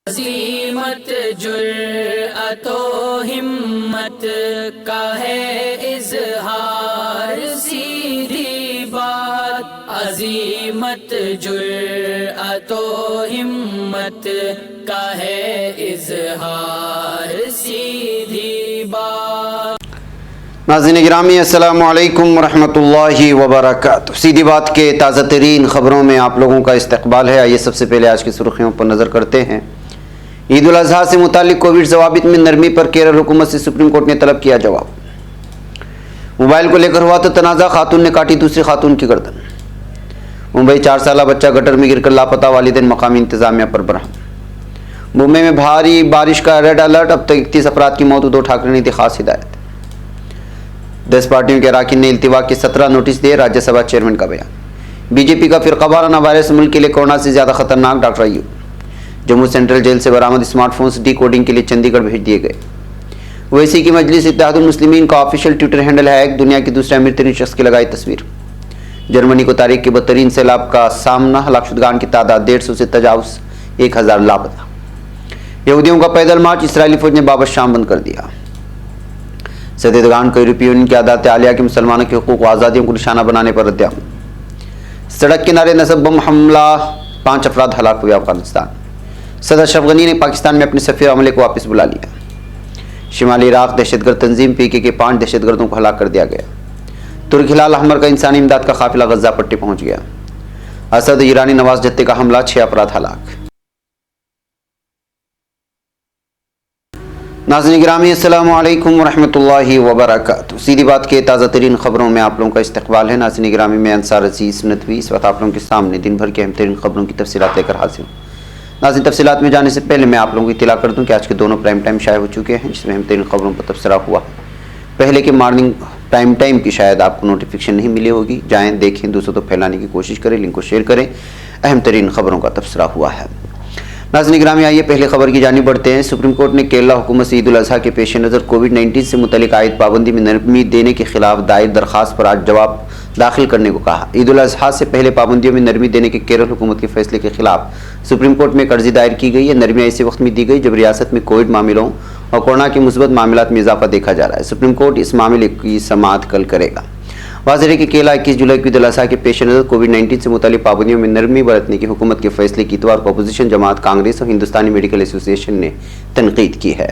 अज़ीमत जुर्अतो हिम्मत का है इज़हार, सीधी बात। अज़ीमत जुर्अतो हिम्मत का है इज़हार, सीधी बात। नाज़रीन गिरामी अस्सलामु अलैकुम वरहमतुल्लाहि वबरकातुहू। सीधी बात के ताज़ा तरीन ख़बरों में आप लोगों का इस्तकबाल है। आइए सबसे पहले आज की सुर्खियों पर नज़र करते हैं। ईद उल अज़हा से मुतालिक कोविड ज़वाबित में नरमी पर केरल हुकूमत से सुप्रीम कोर्ट ने तलब किया जवाब। मोबाइल को लेकर हुआ तो तनाज़ा, खातून ने काटी दूसरी खातून की गर्दन। मुंबई 4 साला बच्चा गटर में गिरकर लापता, वालिदैन मकामी इंतजामिया पर बरहम। मुंबई में भारी बारिश का रेड अलर्ट, अब तक 31 अफराद की मौत। उद्धव ठाकरे ने दी खास हिदायत। 10 पार्टियों के अरकान ने इल्तिवा के 17 नोटिस दिए, राज्यसभा चेयरमैन का बयान। बीजेपी का फिरकावाराना वायरस मुल्क के लिए कोरोना से ज्यादा खतरनाक, doctor Ayub. Jammu central jail से बरामद स्मार्टफोन्स डी कोडिंग के लिए चंडीगढ़ भेज दिए गए। ओवैसी की मजलिस इत्तेहादुल मुस्लिमीन का ऑफिशियल ट्विटर हैंडल है। दुनिया की दूसरे अमीर तरीन शख्स की लगाई तस्वीर। जर्मनी को तारीख के बदतरीन सैलाब का सामना, हलाकशुदगान की तादाद 150 से तजावुज, 1000 लापता। यहूदियों का पैदल मार्च, इसराइली फौज ने बाब शाम बंद कर दिया। सदीदगान को यूरोपीय यूनियन की अदालत आलिया के मुसलमानों के हुकूक व आज़ादियों को निशाना बनाने पर रद्द-ए-अमल। सड़क किनारे नसब बम हमला, 5 अफराद हलाक हुए। अफगानिस्तान सदर अशरफ गनी ने पाकिस्तान में अपने सफीर अमले को वापस बुला लिया। शिमाली इराक दहशतगर्द तंजीम पीके के 5 दहशतगर्दों को हलाक कर दिया गया। तुर्क हिलाल अहमर का इंसानी इमदाद का काफिला गजा पट्टी पहुंच गया। असद ईरानी नवाज जत्ते का हमला, 6 अफराद हलाक। नाज़रीन गिरामी अस्सलामु अलैकुम वरहमतुल्लाहि वबरकातुहू। सीधी बात के ताज़ा तरीन ख़बरों में आप लोगों का इस्तकबाल है। नाज़रीन गिरामी में अंसार अजीज़ नदवी इस वक्त आप लोगों के सामने दिन भर की अहम तरीन ख़बरों की तफसीलात लेकर हाजिर हूँ। नाज़रीन तफसीलात में जाने से पहले मैं आप लोगों को इत्तला कर दूँ कि आज के दोनों प्राइम टाइम शाये हो चुके हैं, जिसमें अहम तरीन ख़बरों पर तबसरा हुआ है। पहले के मॉर्निंग प्राइम टाइम की शायद आपको नोटिफिकेशन नहीं मिली होगी, जाएँ देखें, दूसरों तो फैलाने की कोशिश करें, लिंक को शेयर करें। अहम तरीन ख़बरों का तबसरा हुआ है। नाज़रीन गिरामी आइए पहले खबर की जानिब बढ़ते हैं। सुप्रीम कोर्ट ने केरला हुकूमत से ईद उल अज़हा के पेश नज़र कोविड-19 से मुतल्लिक आयद पाबंदी में नरमी देने के खिलाफ दायर दरख्वास्त पर आज जवाब दाखिल करने को कहा। ईद उल अज़हा से पहले पाबंदियों में नरमी देने के केरल हुकूमत के फैसले के खिलाफ सुप्रीम कोर्ट में एक अर्जी दायर की गई है। नरमी ऐसे वक्त में दी गई जब रियासत में कोविड मामलों और कोरोना के मुस्बत मामलात में इजाफा देखा जा रहा है। सुप्रीम कोर्ट इस मामले की समाअत कल करेगा। वाज़ेह है कि केरला 21 जुलाई को ईद उल अज़हा के पेश नज़र कोविड-19 से मुतालिक पाबंदियों में नरमी बरतने की हुकूमत के फैसले की इतवार को अपोजिशन जमात कांग्रेस और हिंदुस्तानी मेडिकल एसोसिएशन ने तनकीद की है।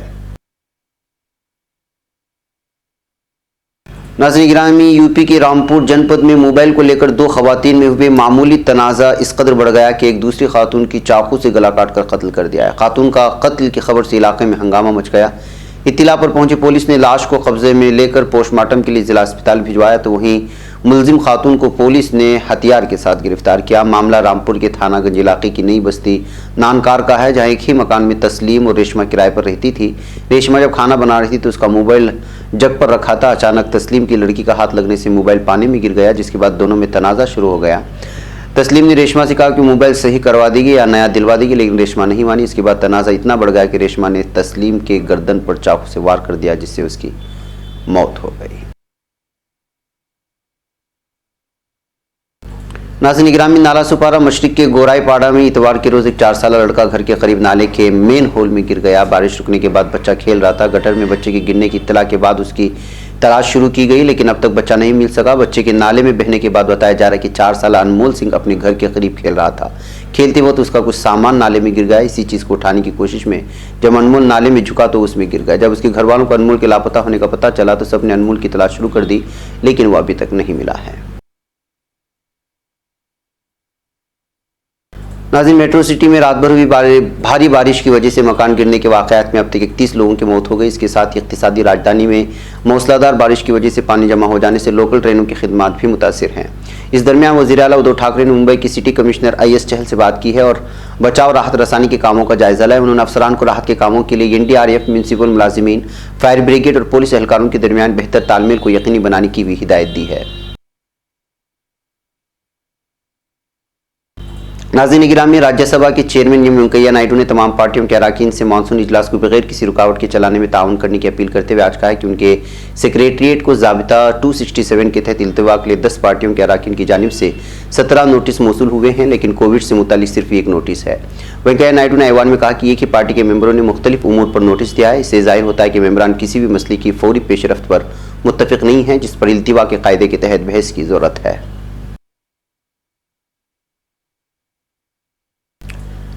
नाज़रीन गिरामी यूपी के रामपुर जनपद में मोबाइल को लेकर 2 खवातीन में हुए मामूली तनाज़ा इस कदर बढ़ गया कि एक दूसरी खातून की चाकू से गला काट कर कत्ल कर दिया है। खातून का कत्ल की खबर से इलाके में हंगामा मच गया। इत्तिला पर पहुंची पुलिस ने लाश को कब्जे में लेकर पोस्टमार्टम के लिए जिला अस्पताल भिजवाया, तो वहीं मुलजिम खातून को पुलिस ने हथियार के साथ गिरफ्तार किया। मामला रामपुर के थानागंज इलाके की नई बस्ती नानकार का है, जहां एक ही मकान में तस्लीम और रेशमा किराए पर रहती थी। रेशमा जब खाना बना रही थी तो उसका मोबाइल जग पर रखा था। अचानक तस्लीम की लड़की का हाथ लगने से मोबाइल पानी में गिर गया, जिसके बाद दोनों में तनाज़ा शुरू हो गया। तस्लीम ने रेशमा से कहा कि मोबाइल सही करवा देगी या नया दिलवा देगी, लेकिन रेशमा नहीं मानी। इसके बाद तनाज़ा इतना बढ़ गया कि रेशमा ने तस्लीम के गर्दन पर चाकू से वार कर दिया, जिससे उसकी मौत हो गई। नाज़रीन गिरामी नाला सुपारा मशरिक के गोराईपाड़ा में इतवार के रोज़ एक 4 साला लड़का घर के करीब नाले के मेन होल में गिर गया। बारिश रुकने के बाद बच्चा खेल रहा था। गटर में बच्चे के गिरने की इत्तला के बाद उसकी तलाश शुरू की गई, लेकिन अब तक बच्चा नहीं मिल सका। बच्चे के नाले में बहने के बाद बताया जा रहा है कि 4 साला अनमोल सिंह अपने घर के करीब खेल रहा था। खेलते वक्त उसका कुछ सामान नाले में गिर गया। इसी चीज़ को उठाने की कोशिश में जब अनमोल नाले में झुका तो उसमें गिर गया। जब उसके घर वालों को अनमोल के लापता होने का पता चला तो सबने अनमोल की तलाश शुरू कर दी, लेकिन वह अभी तक नहीं मिला है। नाज़रीन मेट्रो सिटी में रात भर हुई भारी बारिश की वजह से मकान गिरने के वाक़यात में अब तक 31 लोगों की मौत हो गई। इसके साथ ही इक़्तिसादी राजधानी में मूसलाधार बारिश की वजह से पानी जमा हो जाने से लोकल ट्रेनों की खिदमात भी मुतासिर हैं। इस दरमियान वज़ीर आला उद्धव ठाकरे ने मुंबई की सिटी कमिश्नर IS चहल से बात की है और बचाव राहत रसानी के कामों का जायजा लिया। उन्होंने अफसरान को राहत के कामों के लिए NDRF, म्यूनसिपल मुलाजिमीन, फायर ब्रिगेड और पुलिस एहलकारों के दरमियान बेहतर तालमेल को यकीनी बनाने की भी हिदायत दी है। नाज़रीन गिरामी, राज्यसभा के चेयरमैन एम वेंकैया नायडू ने तमाम पार्टियों के अरकान से मानसून इजलास को बगैर किसी रुकावट के चलाने में ताउन करने की अपील करते हुए आज कहा कि उनके सेक्रेटरीट को ज़ाबिता 267 के तहत इल्तिवा के लिए 10 पार्टियों के अरकान की जानिब से 17 नोटिस मौसूल हुए हैं, लेकिन कोविड से मुतालिक सिर्फ एक नोटिस है। वेंकैया नायडू ने ऐवान में कहा कि एक ही पार्टी के मेंबरों ने मुख्तलिफ उमूर पर नोटिस दिया है। इससे जाहिर होता है कि मेंबरान किसी भी मसले की फौरी पेशरफ्त पर मुत्तफिक नहीं है जिस पर इल्तिवा के कायदे के तहत बहस की ज़रूरत है।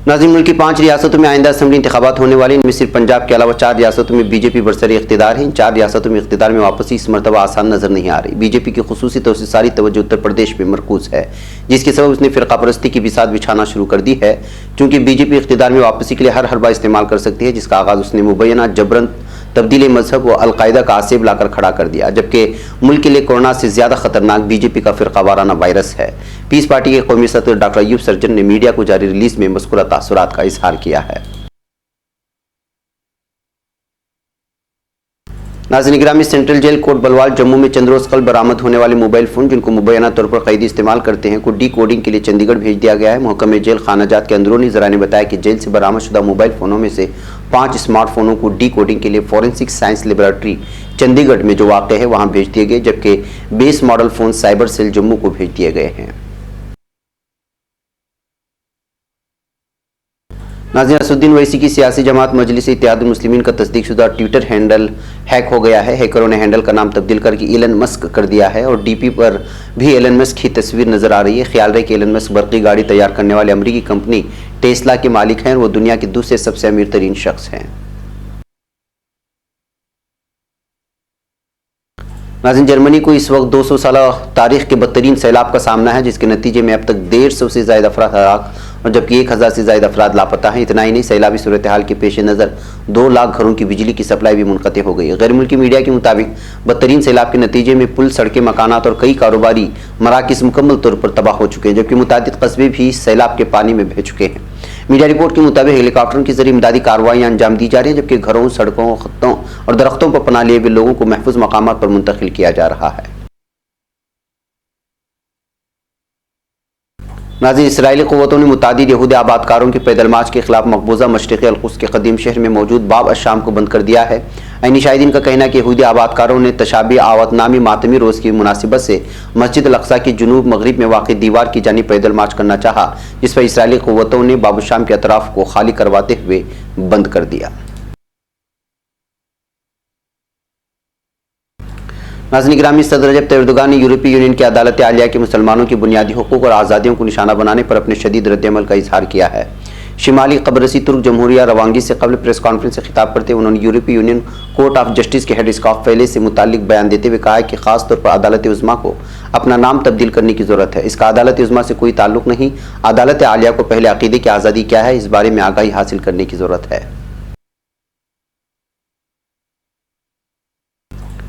नाज़रीन, मुल्क की 5 रियासतों में आइंदा असम्बली इंतखाबात होने वाले, इनमें सिर्फ पंजाब के अलावा 4 रियासतों में बीजेपी बरसर इख्तिदार है। इन 4 रियासतों में इख्तिदार में वापसी इस मरतबा आसान नजर नहीं आ रही। बीजेपी की खुसूसी तौर से सारी तवज्जो उत्तर प्रदेश में मरकूज है, जिसके सबब उसने फिरका परस्ती की बिसात बिछाना शुरू कर दी है। चूंकि बीजेपी इख्तिदार में वापसी के लिए हर हरबा इस्तेमाल कर सकती है, जिसका आगाज उसने मुबैना जबरन तब्दील मजहब व अलकायदा का आसेब लाकर खड़ा कर दिया, जबकि मुल्क के लिए कोरोना से ज्यादा खतरनाक बीजेपी का फिरका वाराना वायरस है। पीस पार्टी के कौमी सदर डॉक्टर अयूब सर्जन ने मीडिया को जारी रिलीज में मज़कूरा तासुरात का इजहार किया है। नाज़रीन गिरामी, सेंट्रल जेल कोट बलवाल जम्मू में चंद रोज कल बरामद होने वाले मोबाइल फ़ोन जिनको मुबैना तौर पर कैदी इस्तेमाल करते हैं को डी कोडिंग के लिए चंडीगढ़ भेज दिया गया है। महकमे जेल खानाजात के अंदरूनी ज़रा ने बताया कि जेल से बरामद शुदा मोबाइल फ़ोनों में से 5 स्मार्टफोनों को डी कोडिंग के लिए फॉरेंसिक साइंस लेबोरेटरी चंडीगढ़ में जो वाक़ है वहाँ भेज दिए गए, जबकि 20 model phone cyber cell Jammu को भेज दिए गए हैं। नाज़रीन, असदुद्दीन ओवैसी की सियासी जमात मजलिस इत्तेहादुल मुस्लिमीन का तस्दीकशुदा ट्विटर हैंडल हैक हो गया है। हैकरों ने हैंडल का नाम तब्दील करके एलन मस्क कर दिया है और डीपी पर भी एलन मस्क की तस्वीर नजर आ रही है। ख्याल रहे कि एलन मस्क बरकी गाड़ी तैयार करने वाले अमरीकी कंपनी टेस्ला के मालिक हैं और वो दुनिया के दूसरे सबसे अमीर तरीन शख्स हैं। नाज़रीन, जर्मनी को इस वक्त 200 साल तारीख के बदतरीन सैलाब का सामना है, जिसके नतीजे में अब तक 150 से ज़ायद अफराद हलाक और जबकि 1000 से ज़ायद अफराद लापता हैं। इतना ही नहीं, सैलाबी सूरत हाल के पेश नज़र 2 लाख घरों की बिजली की सप्लाई भी मुनक़ते हो गई है। गैर मुल्की मीडिया के मुताबिक बदतरीन सैलाब के नतीजे में पुल, सड़कें, मकानात और कई कारोबारी मराकिज़ मुकम्मल तौर पर तबाह हो चुके हैं, जबकि मुतादिद कस्बे भी सैलाब के पानी में बह चुके हैं। मीडिया रिपोर्ट के मुताबिक हेलीकॉप्टरों के जरिए इमदादी कार्रवाइयाँ अंजाम दी जा रही हैं, जबकि घरों, सड़कों, खत्तों और दरख्तों पर पनाह लिए हुए लोगों को महफूज मकामात पर मुंतकिल किया जा रहा है। नाज़रीन, इसराइली क़ुव्वतों ने मुतादिद यहूदी आबादकारों के पैदल मार्च के खिलाफ मकबूजा मशरिक़ी अल-कुद्स के कदीम शहर में मौजूद बाब अश-शाम को बंद कर दिया है। ऐनी शाहिदीन का कहना है कि यहूदी आबादकारों ने तशाबी आवत नामी मातमी रोज़ की मुनासिबत से मस्जिद अल-अक़सा की जुनूब मगरिब में वाक़ दीवार की जानिब पैदल मार्च करना चाहा, जिस पर इसराइली क़ुव्वतों ने बाब अश-शाम के अतराफ़ को खाली करवाते हुए बंद कर दिया। नाज़रीन गिरामी, सदर रजब तय्यब एर्दोगान ने यूरोपीय यूनियन की अदालत आलिया के मुसलमानों की बुनियादी हुकूक और आज़ादियों को निशाना बनाने पर अपने शदीद रद्दअमल का इजहार किया है। शिमाली कब्रसी तुर्क जमहूरिया रवांगी से कबल प्रेस कॉन्फ्रेंस से खिताब करते हुए उन्होंने यूरोपीय यूनियन कोर्ट ऑफ जस्टिस के हेड स्कॉफ फैले से मुतालिक बयान देते हुए कहा है कि खास तौर पर अदालत उज़्मा को अपना नाम तब्दील करने की ज़रूरत है। इसका अदालत उज़्मा से कोई ताल्लुक नहीं। अदालत आलिया को पहले अक़ीदे की आज़ादी क्या है, इस बारे में आगाही हासिल करने की ज़रूरत है।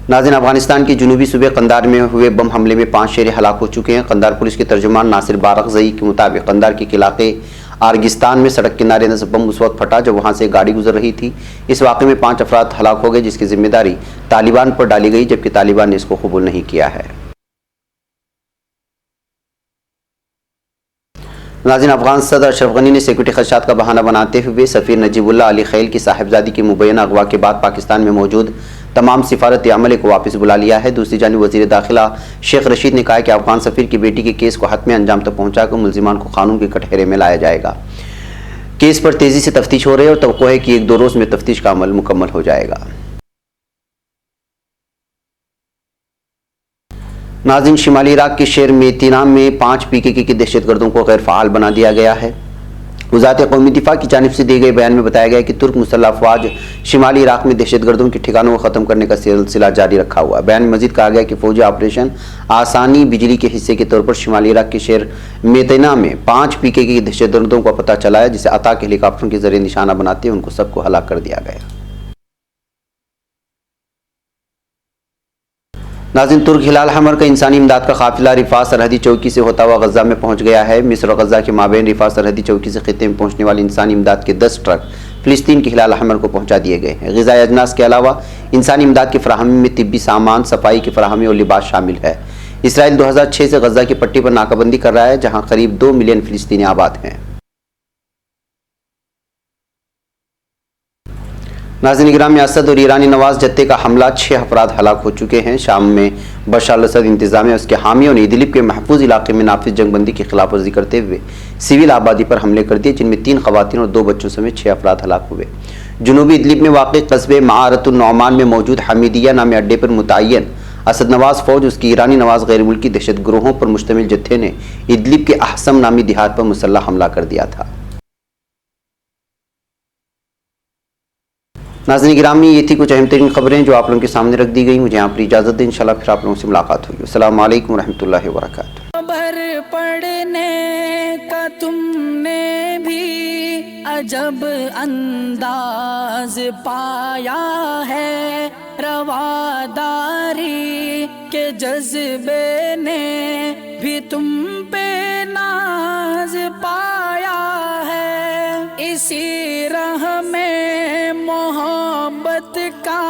नाज़रीन, अफगानिस्तान के जुनूबी सूबे कंदार में हुए बम हमले में 5 शहरी हलाक हो चुके हैं। कंदार पुलिस के तर्जुमान नासिर बारगज़ई के मुताबिक कंदार के इलाके आर्गिस्तान में सड़क किनारे नजर बम उस वक्त फटा जब वहां से गाड़ी गुजर रही थी। इस वाक़े में 5 अफराद हलाक हो गए, जिसकी जिम्मेदारी तालिबान पर डाली गई, जबकि तालिबान ने इसको कबूल नहीं किया है। नाज़रीन, अफगान सदर अशरफ गनी ने सिक्योरिटी खदशात का बहाना बनाते हुए सफ़ीर नजीबुल्लाह अली खैल की साहिबजादी की मुबैना अगवा के बाद पाकिस्तान में मौजूद तमाम सिफारती अमले को वापस बुला लिया है। दूसरी जानिब वज़ीर दाखिला शेख रशीद ने कहा कि अफगान सफ़ीर की बेटी के केस को हतमी अंजाम तक पहुँचाकर मुलजिमान को कानून के कटहरे में लाया जाएगा। केस पर तेज़ी से तफ्तीश हो रही है और तवक्को है कि 1-2 रोज़ में तफ्तीश का अमल मुकम्मल हो जाएगा। नाज़रीन, शिमाली इराक के शहर मेतिनाम में 5 PKK के दहशतगर्दों को गैर फ़ाल बना दिया गया है। वज़ारत कौमी दिफा की जानिब से दिए गए बयान में बताया गया कि तुर्क मुसल्लह अफ़वाज शिमाली इराक में दहशतगर्दों के ठिकानों को ख़त्म करने का सिलसिला जारी रखा हुआ है। बयान में मज़ीद कहा गया कि फ़ौजी ऑपरेशन आसानी बिजली के हिस्से के तौर पर शिमाली इराक के शहर मेतना में 5 PKK के दहशतगर्दों का पता चला है, जिसे अता के हेलीकॉप्टरों के जरिए निशाना बनाते हुए उनको सबको हलाक कर दिया गया। नाज़रीन, तुर्क हिलाल हमर का इंसानी इमदाद का काफिला रिफा सरहदी चौकी से होता हुआ गज़ा में पहुंच गया है। मिस्र और गज़ा के माबेन रिफा सरहदी चौकी से खित्ते में पहुंचने वाली इंसानी इमदाद के 10 ट्रक फ़िलिस्तीन के हिलाल हमर को पहुंचा दिए गए हैं। ग़िज़ाई अजनास के अलावा इंसानी इमदाद की फ़राहमी में तिब्बी सामान, सफाई की फ़राहमी और लिबास शामिल है। इसराइल 2006 से गजा की पट्टी पर नाकाबंदी कर रहा है, जहां करीब 2 मिलियन फिलिस्तीनी आबाद हैं। नाज़रीन गिरामी, असद और ईरानी नवाज जत्थे का हमला 6 अफराद हलाक हो चुके हैं। शाम में बशर अल-असद इंतजामिया उसके हामियों ने इदलिब के महफूज इलाके में नाफिज जंगबंदी की खिलाफ वर्जी करते हुए सिविल आबादी पर हमले कर दिए, जिनमें 3 खवातीन और 2 बच्चों समेत 6 अफराद हलाक हुए। जनूबी इदलिब में वाक़ई कस्बे मारतुन नौमान में मौजूद हमीदिया नामी अड्डे पर मुतय्यन असद नवाज फौज उसकी ईरानी नवाज गैर मुल्की दहशत ग्रोहों पर मुश्तमिल जत्थे ने इदलिब के अहसम नामी देहात पर मुसल्लह हमला कर दिया था। नाज़रीन गिरामी, ये थी कुछ अहम तरीन खबरें जो आप लोगों के सामने रख दी गई। मुझे यहाँ पर इजाज़त दें, इंशाल्लाह फिर आप लोगों से मुलाकात होगी। अस्सलामु अलैकुम रहमतुल्लाहि व बरकातुहू। खबर पढ़ने का तुमने भी अजब अंदाज पाया है, रवादारी के जज्बे ने भी तुम पे नाज पाया है। इसी राह में मोहब्बत का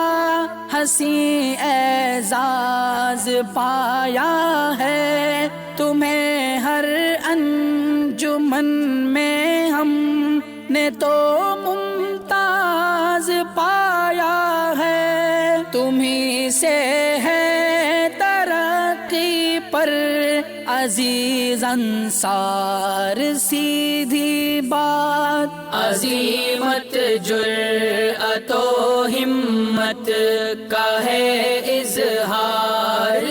हंसी एजाज पाया है। तुम्हें हर अंजुमन में हमने तो मुमताज पाया है। तुम्ही से है तरक्की पर अजीज अंसार, सीधी बात अजीमत जुर्अतो हिम्मत का है इजहार।